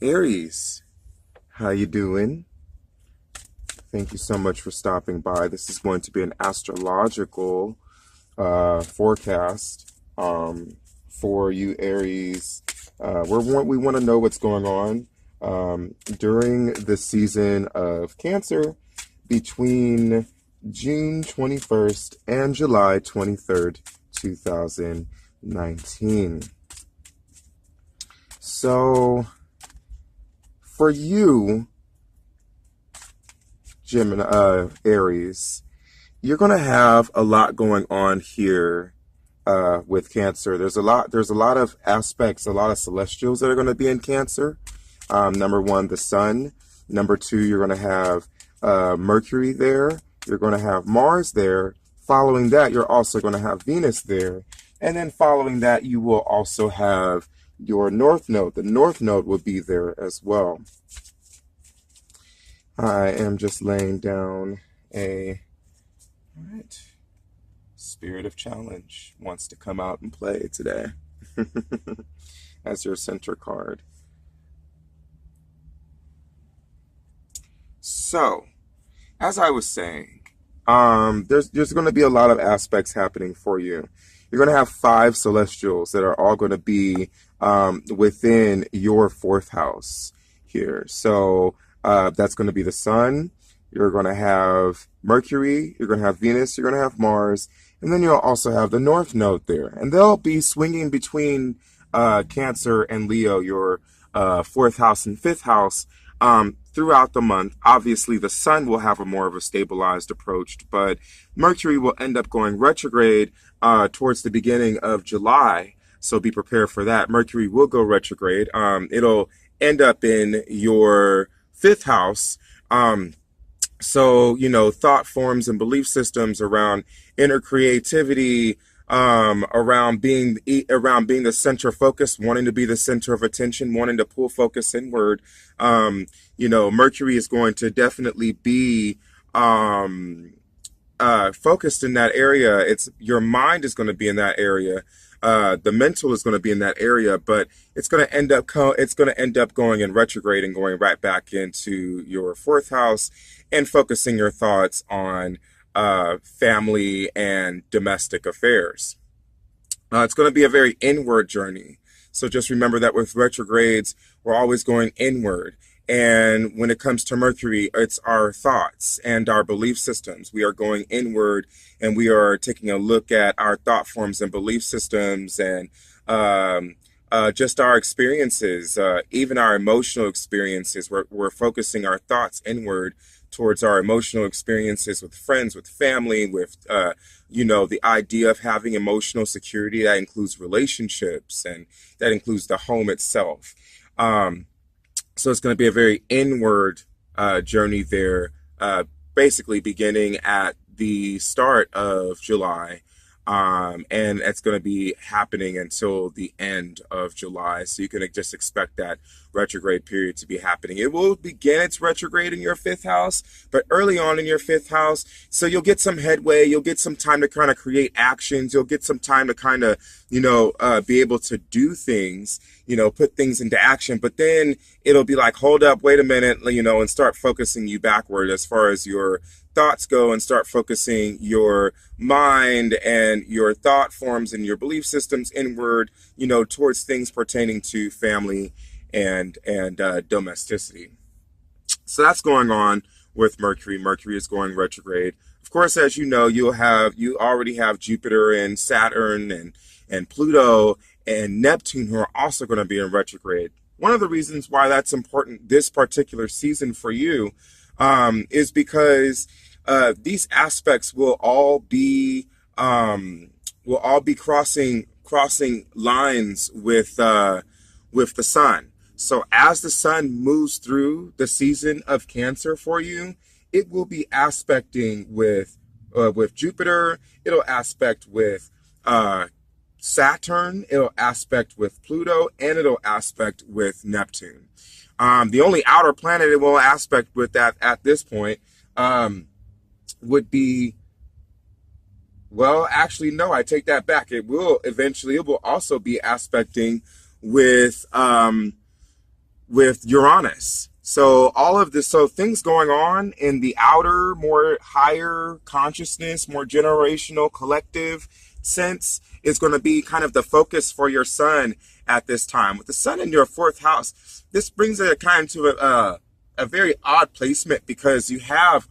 Aries, how you doing? Thank you so much for stopping by. This is going to be an astrological forecast for you Aries. We want to know what's going on during the season of Cancer between June 21st and July 23rd, 2019. So, for you, Aries, you're going to have a lot going on here with Cancer. There's a lot of aspects, a lot of celestials that are going to be in Cancer. Number one, the sun. Number two, you're going to have Mercury there. You're going to have Mars there. Following that, you're also going to have Venus there. And then following that, you will also have your North Node. The North Node will be there as well. I am just laying down all right, Spirit of Challenge wants to come out and play today as your center card. So, as I was saying, there's going to be a lot of aspects happening for you. You're going to have 5 celestials that are all going to be within your 4th house here. So, that's going to be the sun. You're going to have Mercury. You're going to have Venus. You're going to have Mars. And then you'll also have the North Node there. And they'll be swinging between Cancer and Leo, your 4th house and 5th house, throughout the month. Obviously, the sun will have a more of a stabilized approach, but Mercury will end up going retrograde towards the beginning of July. So be prepared for that. Mercury will go retrograde. It'll end up in your 5th house. So, thought forms and belief systems around inner creativity, around being the center of focus, wanting to be the center of attention, wanting to pull focus inward. Mercury is going to definitely be focused in that area. Your mind is going to be in that area. The mental is going to be in that area, but it's going to end up going in retrograde and going right back into your 4th house and focusing your thoughts on family and domestic affairs. It's going to be a very inward journey. So just remember that with retrogrades, we're always going inward. And when it comes to Mercury, it's our thoughts and our belief systems. We are going inward and we are taking a look at our thought forms and belief systems and just our experiences, even our emotional experiences. We're focusing our thoughts inward towards our emotional experiences with friends, with family, with, the idea of having emotional security. That includes relationships and that includes the home itself. So it's going to be a very inward journey there, basically beginning at the start of July. And it's going to be happening until the end of July. So you can just expect that retrograde period to be happening. It will begin its retrograde in your 5th house, but early on in your 5th house. So you'll get some headway. You'll get some time to kind of create actions. You'll get some time to kind of, be able to do things, put things into action. But then it'll be like, hold up, wait a minute, and start focusing you backward as far as your thoughts go, and start focusing your mind and your thought forms and your belief systems inward, towards things pertaining to family and domesticity. So that's going on with Mercury. Mercury is going retrograde. Of course, as you know, you already have Jupiter and Saturn and Pluto and Neptune, who are also going to be in retrograde. One of the reasons why that's important this particular season for you is because these aspects will all be crossing lines with the sun. So as the sun moves through the season of Cancer for you, it will be aspecting with Jupiter. It'll aspect with Saturn. It'll aspect with Pluto, and it'll aspect with Neptune. The only outer planet it will aspect with that at this point would be, well, actually, no, I take that back. It will also be aspecting with with Uranus. So all of this, so things going on in the outer, more higher consciousness, more generational, collective sense is going to be kind of the focus for your sun at this time. With the sun in your fourth house, this brings it kind of to a very odd placement because you have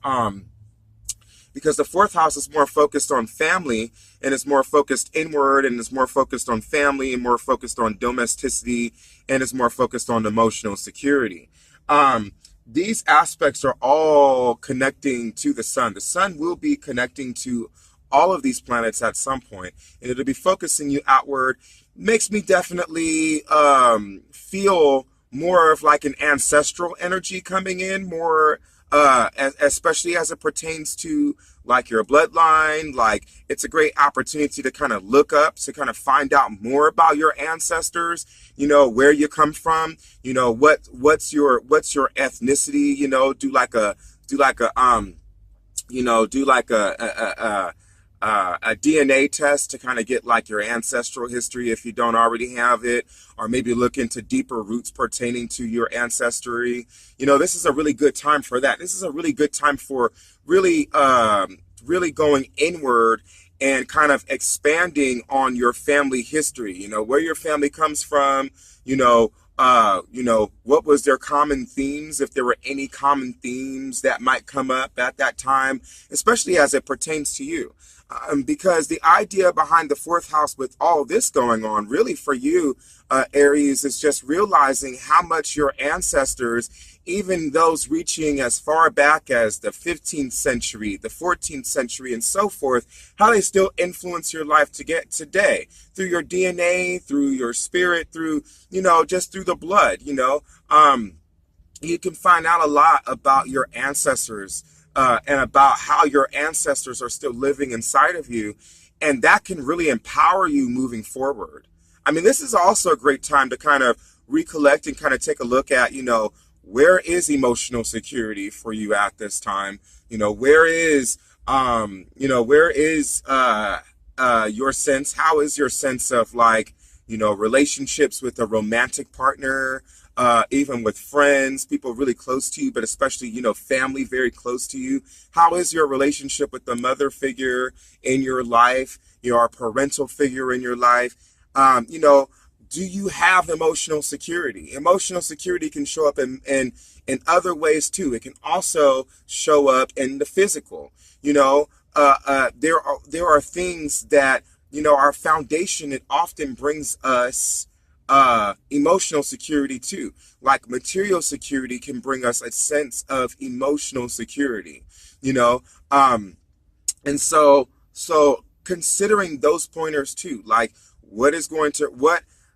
because the fourth house is more focused on family and is more focused inward and is more focused on family and more focused on domesticity and is more focused on emotional security. These aspects are all connecting to the sun. The sun will be connecting to all of these planets at some point, and it'll be focusing you outward. Makes me definitely feel more of like an ancestral energy coming in, more especially as it pertains to like your bloodline. Like it's a great opportunity to kind of look up, to kind of find out more about your ancestors, you know, where you come from, you know, what's your ethnicity, you know, do like a DNA test to kind of get like your ancestral history if you don't already have it, or maybe look into deeper roots pertaining to your ancestry. You know, this is a really good time for that. This is a really good time for really, really going inward and kind of expanding on your family history, you know, where your family comes from, what was their common themes, if there were any common themes that might come up at that time, especially as it pertains to you. Because the idea behind the fourth house with all this going on, really for you, Aries, is just realizing how much your ancestors, even those reaching as far back as the 15th century, the 14th century, and so forth, how they still influence your life to get today through your DNA, through your spirit, through, you know, just through the blood, you know. You can find out a lot about your ancestors and about how your ancestors are still living inside of you. And that can really empower you moving forward. I mean, this is also a great time to kind of recollect and kind of take a look at, you know, where is emotional security for you at this time? You know, where is your sense? How is your sense of like, you know, relationships with a romantic partner, even with friends, people really close to you, but especially, you know, family very close to you? How is your relationship with the mother figure in your life, your parental figure in your life? Do you have emotional security? Emotional security can show up in other ways too. It can also show up in the physical. You know, there are things that, you know, our foundation, it often brings us emotional security too. Like material security can bring us a sense of emotional security, you know. And so considering those pointers too, like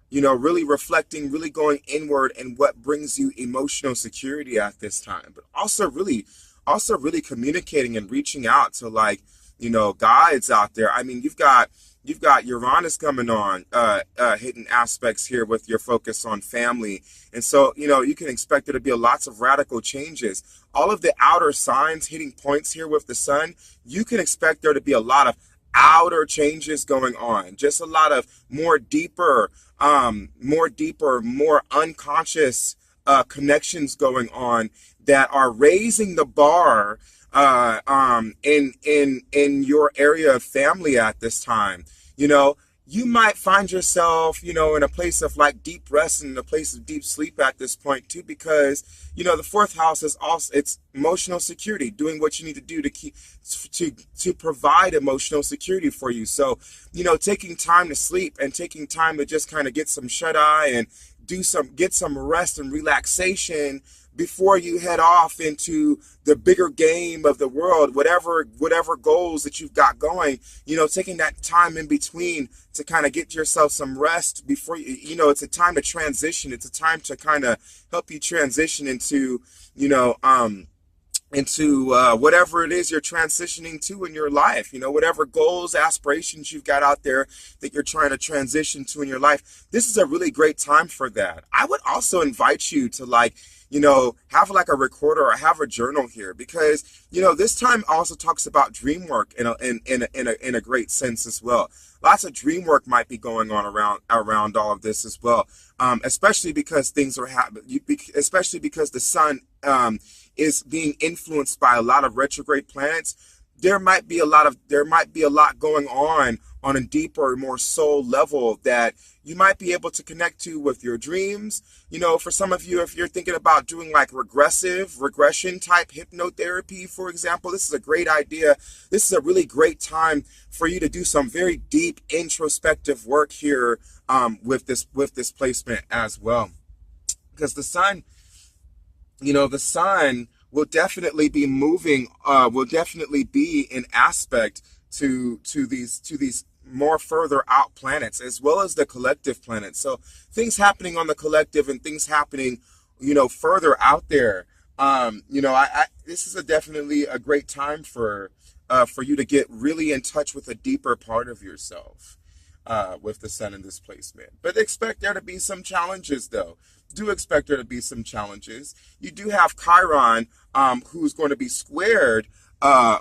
really reflecting, really going inward, and what brings you emotional security at this time, but also really communicating and reaching out to, like, you know, guides out there. I mean, you've got Uranus coming on, hitting aspects here with your focus on family. And so, you know, you can expect there to be lots of radical changes. All of the outer signs hitting points here with the sun, you can expect there to be a lot of outer changes going on. Just a lot of more deeper, more unconscious connections going on that are raising the bar in your area of family at this time. You know, you might find yourself, you know, in a place of like deep rest and a place of deep sleep at this point too, because, you know, the fourth house is also, it's emotional security, doing what you need to do to keep to provide emotional security for you. So, you know, taking time to sleep and taking time to just kind of get some shut eye and get some rest and relaxation before you head off into the bigger game of the world, whatever goals that you've got going, you know, taking that time in between to kind of get yourself some rest before you know, it's a time to transition. It's a time to kind of help you transition into, you know, whatever it is you're transitioning to in your life, you know, whatever goals, aspirations you've got out there that you're trying to transition to in your life. This is a really great time for that. I would also invite you to, like, you know, have like a recorder or have a journal here, because, you know, this time also talks about dream work in a great sense as well. Lots of dream work might be going on around all of this as well, especially because things are happening, especially because the sun is being influenced by a lot of retrograde planets. There might be a lot going on a deeper, more soul level that you might be able to connect to with your dreams. You know, for some of you, if you're thinking about doing like regression type hypnotherapy, for example, this is a great idea. This is a really great time for you to do some very deep introspective work here with this placement as well, because the sun, you know, the sun will definitely be moving, will definitely be an aspect to these more further out planets, as well as the collective planets. So things happening on the collective and things happening, you know, further out there. You know, this is definitely a great time for you to get really in touch with a deeper part of yourself. With the sun in this placement. But expect there to be some challenges, though. Do expect there to be some challenges. You do have Chiron, who's going to be squared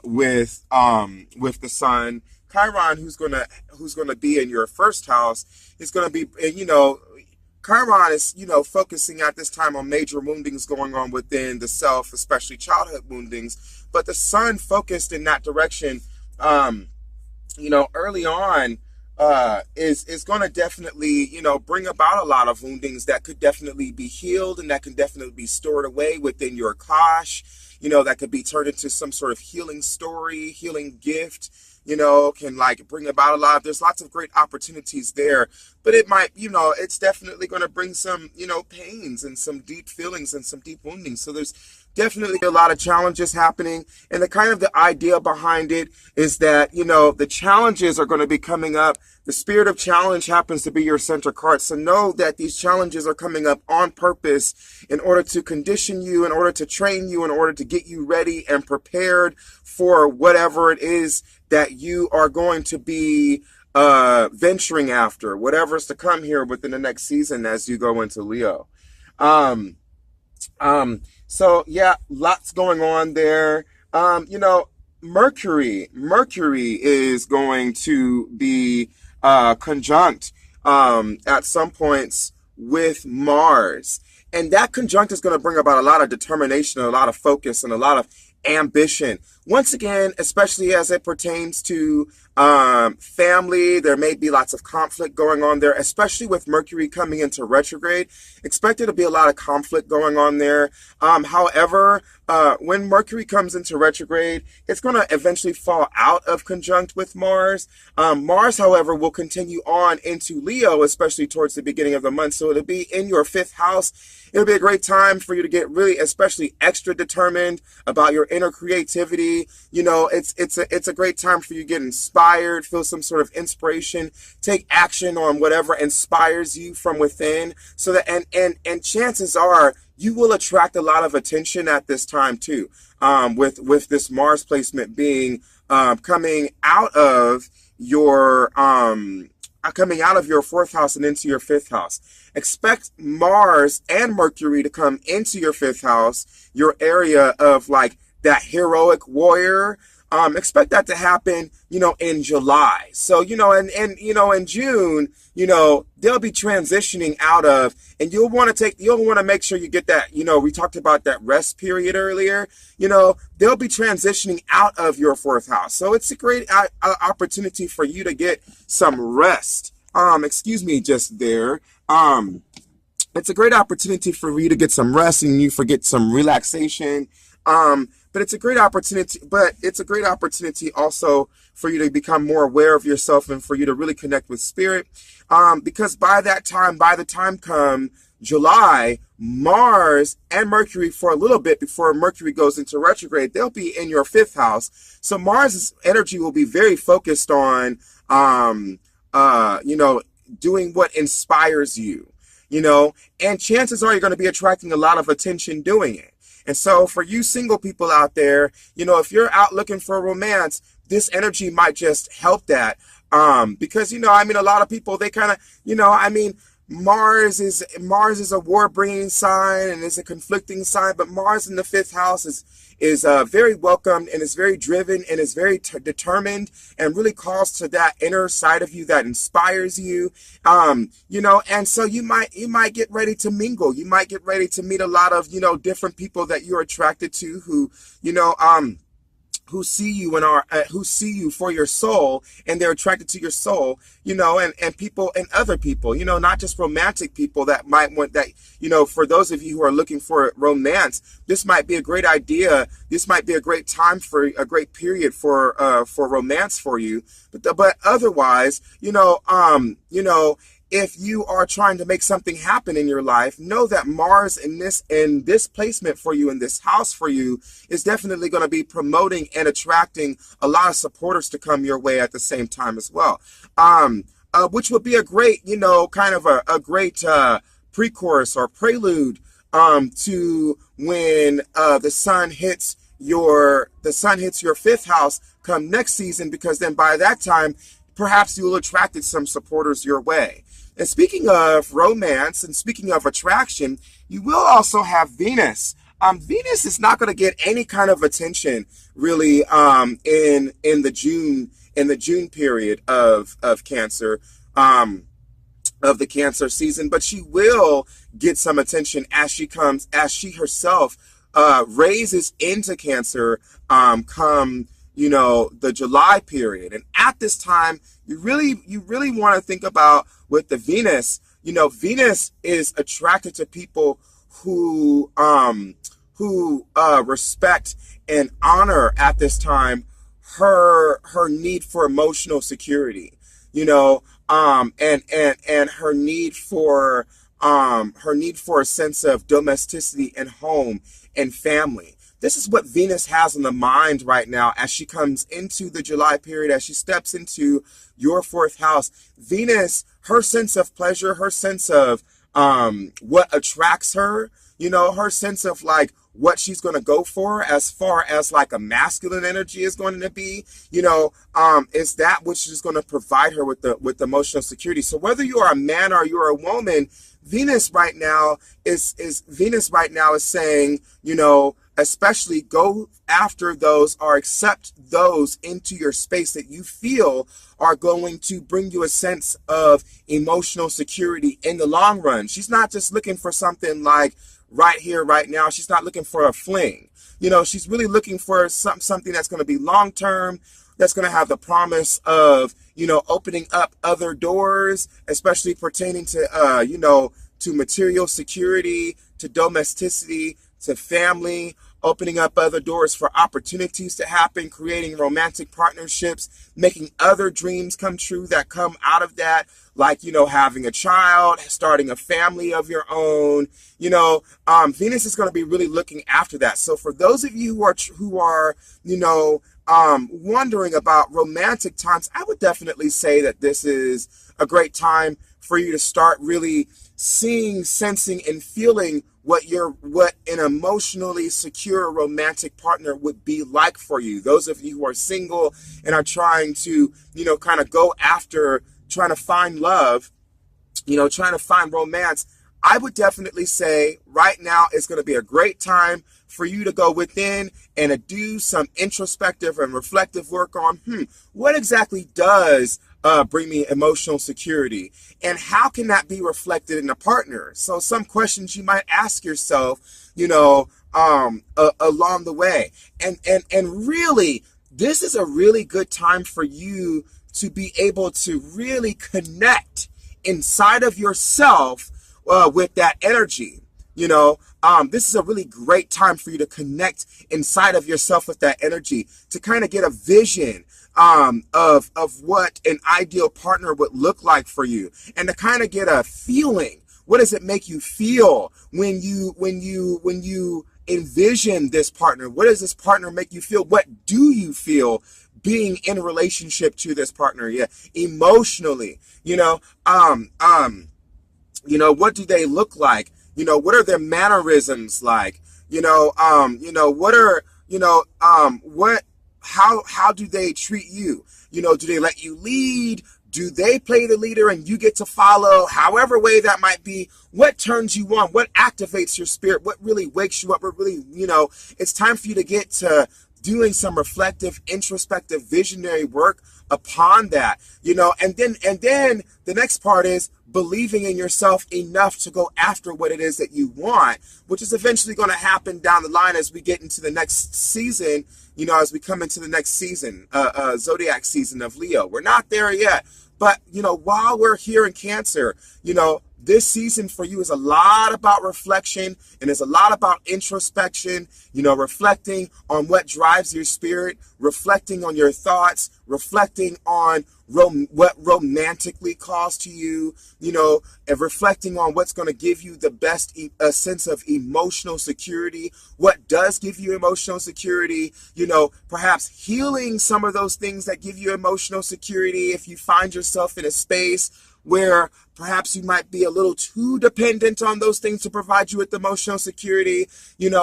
with the sun. Chiron, who's going to be in your first house, is going to be, you know, Chiron is, you know, focusing at this time on major woundings going on within the self, especially childhood woundings. But the sun focused in that direction, you know, early on, is going to definitely, you know, bring about a lot of woundings that could definitely be healed and that can definitely be stored away within your Akash. You know, that could be turned into some sort of healing story, healing gift, you know, can like bring about a lot of, there's lots of great opportunities there, but it might, you know, it's definitely going to bring some, you know, pains and some deep feelings and some deep woundings. So there's definitely a lot of challenges happening. And the kind of the idea behind it is that, you know, the challenges are going to be coming up. The spirit of challenge happens to be your center card. So know that these challenges are coming up on purpose in order to condition you, in order to train you, in order to get you ready and prepared for whatever it is that you are going to be venturing after, whatever's to come here within the next season as you go into Leo. So yeah, lots going on there. You know, Mercury is going to be conjunct at some points with Mars. And that conjunct is going to bring about a lot of determination, a lot of focus, and a lot of ambition. Once again, especially as it pertains to family, there may be lots of conflict going on there, especially with Mercury coming into retrograde. Expect there to be a lot of conflict going on there. However, when Mercury comes into retrograde, it's going to eventually fall out of conjunct with Mars. Mars, however, will continue on into Leo, especially towards the beginning of the month. So it'll be in your 5th house. It'll be a great time for you to get really, especially extra determined about your inner creativity. You know, it's a great time for you to get inspired, feel some sort of inspiration, take action on whatever inspires you from within. So that and chances are you will attract a lot of attention at this time too. With this Mars placement being coming out of your 4th house and into your 5th house. Expect Mars and Mercury to come into your 5th house, your area of like that heroic warrior. Expect that to happen, you know, in July. So, you know, and you know, in June, you know, they'll be transitioning out of, and you'll want to make sure you get that, you know, we talked about that rest period earlier, you know, they'll be transitioning out of your 4th house. So it's a great opportunity for you to get some rest. Excuse me, just there. It's a great opportunity for you to get some rest and you forget some relaxation. But it's a great opportunity, also for you to become more aware of yourself and for you to really connect with spirit. Because by the time come July, Mars and Mercury, for a little bit before Mercury goes into retrograde, they'll be in your 5th house. So Mars's energy will be very focused on, you know, doing what inspires you, you know, and chances are you're going to be attracting a lot of attention doing it. And so for you single people out there, you know, if you're out looking for romance, this energy might just help that. Because, you know, I mean, a lot of people, they kind of, you know, I mean, Mars is a war-bringing sign and is a conflicting sign, but Mars in the fifth house is very welcomed and is very driven and is very determined and really calls to that inner side of you that inspires you. And so you might get ready to mingle. You might get ready to meet a lot of different people that you're attracted to who see you and who see you for your soul, and they're attracted to your soul, and people and other people, not just romantic people that might want that, for those of you who are looking for romance, this might be a great idea. This might be a great time for a great period for romance for you. But otherwise, if you are trying to make something happen in your life, know that Mars in this placement for you, in this house for you, is definitely going to be promoting and attracting a lot of supporters to come your way at the same time as well. Which would be a great, kind of a great pre-chorus or prelude to when the sun hits your fifth house come next season, because then by that time, perhaps you will attract some supporters your way. And speaking of romance and speaking of attraction, you will also have Venus. Venus is not going to get any kind of attention really in the June period of Cancer, of the Cancer season, but she will get some attention as she herself raises into Cancer come the July period. And at this time, you really want to think about with the Venus. Venus is attracted to people who respect and honor at this time her need for emotional security, and her need for a sense of domesticity and home and family. This is what Venus has in the mind right now as she comes into the July period, as she steps into your fourth house. Venus, her sense of pleasure, her sense of what attracts her, her sense of like what she's going to go for as far as like a masculine energy is going to be, is that which is going to provide her with emotional security. So whether you are a man or you're a woman, Venus right now is saying, especially go after those or accept those into your space that you feel are going to bring you a sense of emotional security in the long run. She's not just looking for something like right here, right now. She's not looking for a fling. She's really looking for something that's going to be long term, that's going to have the promise of, opening up other doors, especially pertaining to, to material security, to domesticity, to family, opening up other doors for opportunities to happen, creating romantic partnerships, making other dreams come true that come out of that, like, having a child, starting a family of your own. Venus is going to be really looking after that. So for those of you who are wondering about romantic times, I would definitely say that this is a great time for you to start really seeing, sensing, and feeling what an emotionally secure romantic partner would be like for you. Those of you who are single and are trying to, kind of go after, trying to find love, trying to find romance, I would definitely say right now is going to be a great time for you to go within and to do some introspective and reflective work on, what exactly does bring me emotional security, and how can that be reflected in a partner? So some questions you might ask yourself, along the way, and really, this is a really good time for you to be able to really connect inside of yourself with that energy. This is a really great time for you to connect inside of yourself with that energy, to kind of get a vision of what an ideal partner would look like for you, and to kind of get a feeling. What does it make you feel when you envision this partner? What does this partner make you feel? What do you feel being in a relationship to this partner? Yeah, emotionally. What do they look like? What are their mannerisms like? How do they treat you? Do they let you lead? Do they play the leader and you get to follow, however way that might be? What turns you on? What activates your spirit? What really wakes you up? What really, it's time for you to get to doing some reflective, introspective, visionary work upon that, and then the next part is believing in yourself enough to go after what it is that you want, which is eventually going to happen down the line as we get into the next season, as we come into the next season, zodiac season of Leo. We're not there yet, but, while we're here in Cancer, this season for you is a lot about reflection, and it's a lot about introspection, reflecting on what drives your spirit, reflecting on your thoughts, reflecting on what romantically calls to you, and reflecting on what's going to give you the best sense of emotional security, what does give you emotional security, perhaps healing some of those things that give you emotional security if you find yourself in a space where perhaps you might be a little too dependent on those things to provide you with emotional security,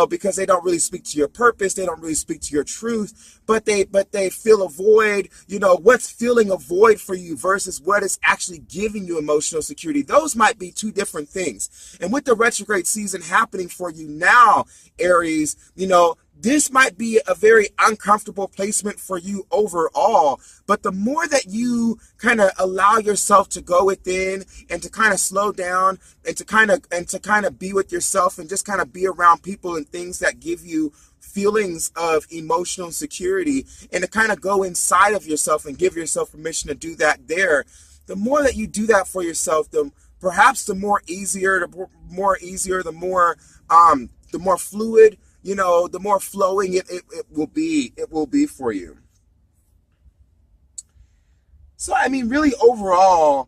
because they don't really speak to your purpose, they don't really speak to your truth, but they fill a void. What's filling a void for you versus what is actually giving you emotional security. Those might be two different things. And with the retrograde season happening for you now, Aries, this might be a very uncomfortable placement for you overall, but the more that you kind of allow yourself to go within and to kind of slow down and to kind of be with yourself and just kind of be around people and things that give you feelings of emotional security, and to kind of go inside of yourself and give yourself permission to do that there, the more that you do that for yourself, the more fluid, the more flowing it will be for you. So, really overall,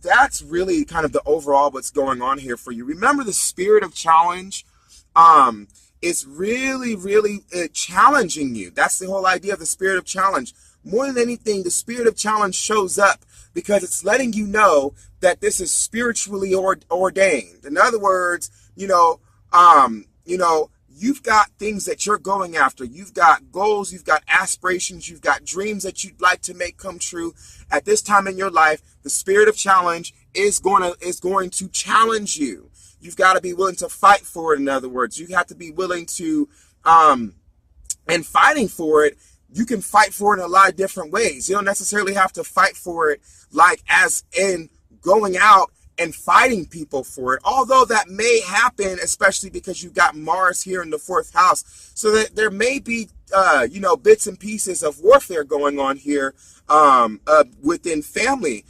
that's really kind of the overall what's going on here for you. Remember, the spirit of challenge is really challenging you. That's the whole idea of the spirit of challenge. More than anything, the spirit of challenge shows up because it's letting you know that this is spiritually ordained. In other words, you've got things that you're going after. You've got goals, you've got aspirations, you've got dreams that you'd like to make come true. At this time in your life, the spirit of challenge is going to challenge you. You've got to be willing to fight for it. In other words, you have to be willing to, and fighting for it, you can fight for it in a lot of different ways. You don't necessarily have to fight for it like as in going out and fighting people for it, although that may happen, especially because you've got Mars here in the 4th house, so that there may be bits and pieces of warfare going on here within family,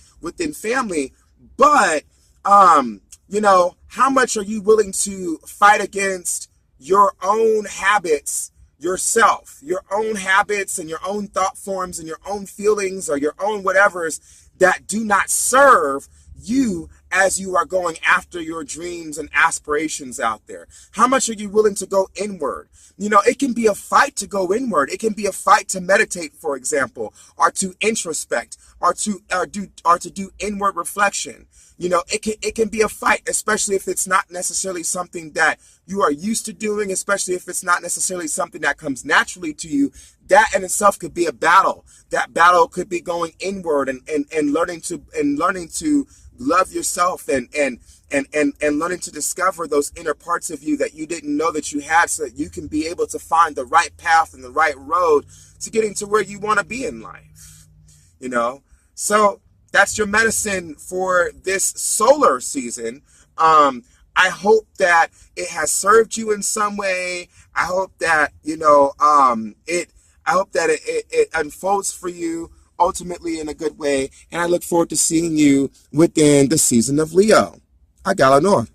but how much are you willing to fight against your own habits yourself, your own habits and your own thought forms and your own feelings or your own whatevers that do not serve you as you are going after your dreams and aspirations out there? How much are you willing to go inward? It can be a fight to go inward. It can be a fight to meditate, for example, or to introspect, or to do inward reflection. It can be a fight, especially if it's not necessarily something that you are used to doing, especially if it's not necessarily something that comes naturally to you. That in itself could be a battle. That battle could be going inward and learning to love yourself and learning to discover those inner parts of you that you didn't know that you had, so that you can be able to find the right path and the right road to getting to where you want to be in life. So that's your medicine for this solar season. I hope that it has served you in some way. I hope that it unfolds for you ultimately in a good way, and I look forward to seeing you within the season of Leo. I got North.